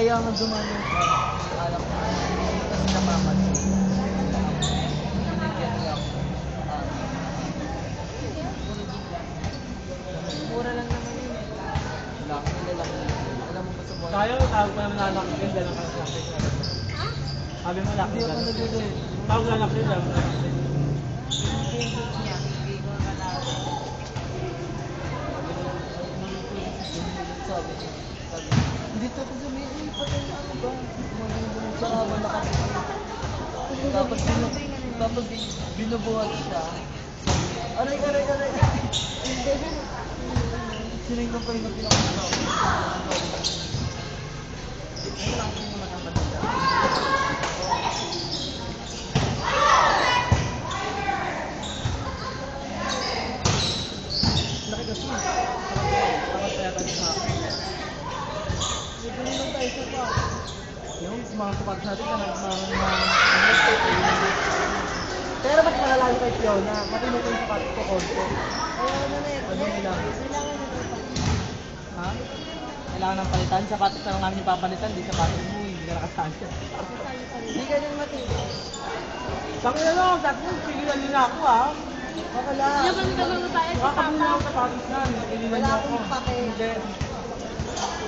kaya nga dumalo yung alam ko kasi napapansin. Binigyan niya ako. Mura lang naman yun eh. Lalaki. Alam mo ba sa buhay? Kaya tawag mo naman lalaki din, dahil ang kalaki. Ha? Sabi mo laki Hindi ako din. nagdudul. Tawag lalaki din, dahil ang kalaki. Yung pinggit niya, hindi ko malaki. Sabi, hindi to ako sabihin, patay na ano ba? Mga sa habang tapos binubuhat siya. Aray! Sinignan pa yung pinakamasama. Ano lang kung matapat siya. Laki kasi. Tapos kaya tayo sa akin. Siguro lang tayo sa pa. Yung mga sapatos natin na Pero mas malalaki kay Fiona. Matino ko yung sapatos ko konti. Ayaw na na ito. Ano nila? Kailangan na ito. Ha? Kailangan ng palitan. Sapatos na lang namin yung papalitan. Di sapatos mo. Hindi ka nakasasya. Hindi ka nang matindi. Sabi na lang, sabi mo, pigilan nyo na ako ha. Bakala. Ano ba nito mga tayo sa Makakabili na papa? ako sapatos na. Pigilan Wala nyo ako. akong pake. Hindi.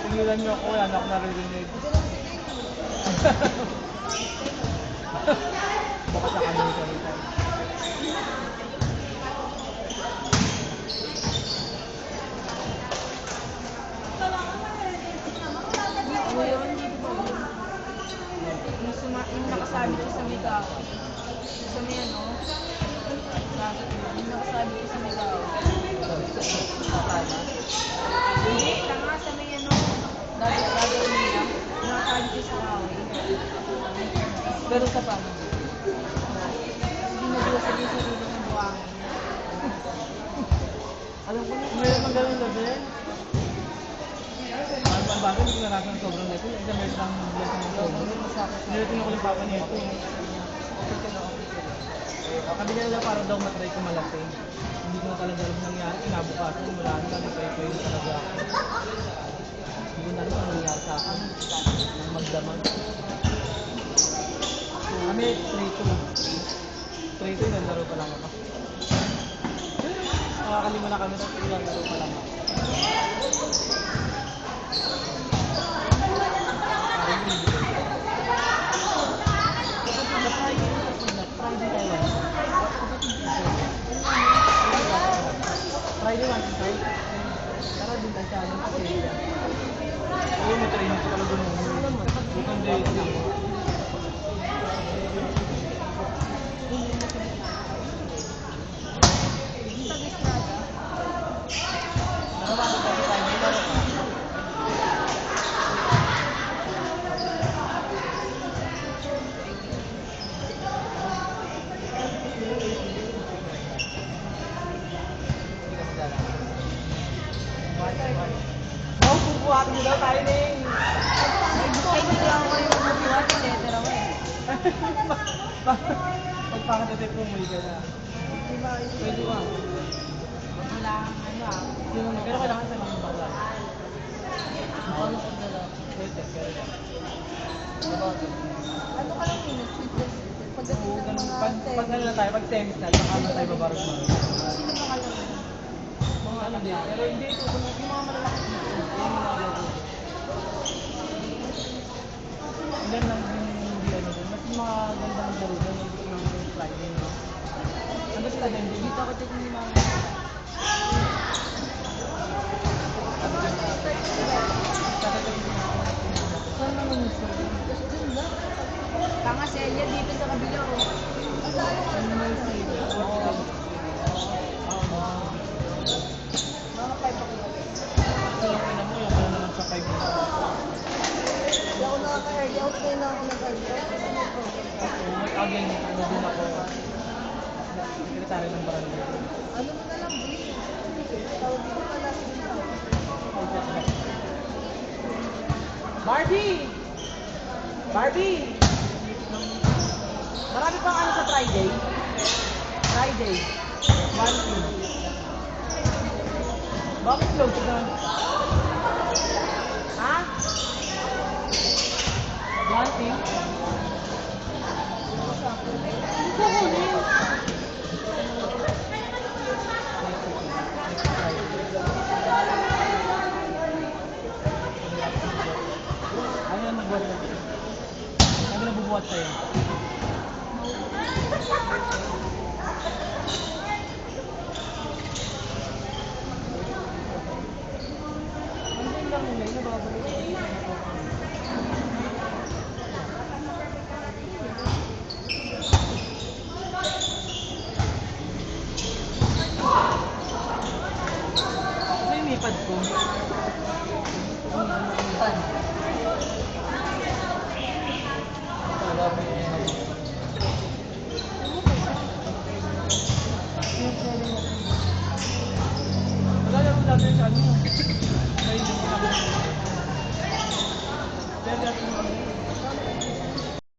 Pigilan nyo ako, wala na ako naririnig. Baka sa kanil ka rin. Ano yun? Yung nakasabit siya sa migaw. Sa may ano? Yung nakasabit siya sa migaw. Hindi, tanga sa may ano. Dati niya. Nakasabit siya sa kahoy. Pero sa paano? Hindi nagula sa sarili ng buwangin. Alam ko na. Meron mang ganun labi. Ang bago, hindi ko narasan ng sobrang nito. Yung isang meron lang blessing ng sobrang. Nilutin ako yung papa nito. Kabila nila para daw matry ko malasing. Hindi ko na talaga alam nangyari. Kinabukasan, wala na. Nag-try na talaga ako. Hindi ko na alam ang nangyari sa akin. Nang magdamag. Kami, 3-2. 3-2, nandaro pa lang ako. Nakakalima na kami sa nandaro pa lang ako. Friday 1 to 5. Tara din tayo sa amin kasi oo, may training ko talaga nung bukang day na ako. Bubuhatin nyo daw tayo na yung Ay, hindi lang ako yung mabuhat. Letter ako eh. pagpakatatit mo may ka na. Pwede ba? Wala kang ano ah. Pero kailangan sa mga bakla. Paano pag dala? Pwede, pero Diba? Ano ka lang minutes? Pagdating ng mga pag ano na tayo, pag semis na, saka na tayo babarog mo. Sino mga lang? Mga ano din, pero hindi ito, yung mga malalaki dito, yung mga laro. Ilan lang din hindi ano din, mas mga ganda ng laro doon, yung gusto ng Friday, no? Ano sila din, Dito ako check ni mama. Saan naman yung story? Diyan lang. Tanga si Elia dito sa kabila oh. Ano na yung story? Oo. Mga 5 ako. Ito lang ina mo, yung ano naman sa 5 minutes. Hindi ako nakaka-early out kayo na ako nag-early out. So, may again, ano din ako, sekretary ng barangay. Ano mo na lang, B? Tawag dito pala. Barbie! Barbie! Marami pang ano sa Friday? Friday. 1 team. Bakit close na? Ha? Ate? Ano yung nagbuhat sa'yo? Ano yung nabubuhat sa'yo? Ano lang yun, nababalik ko yung Ano yung ipad ko? Pan. Wala pa yung Maglalaro natin sa ano?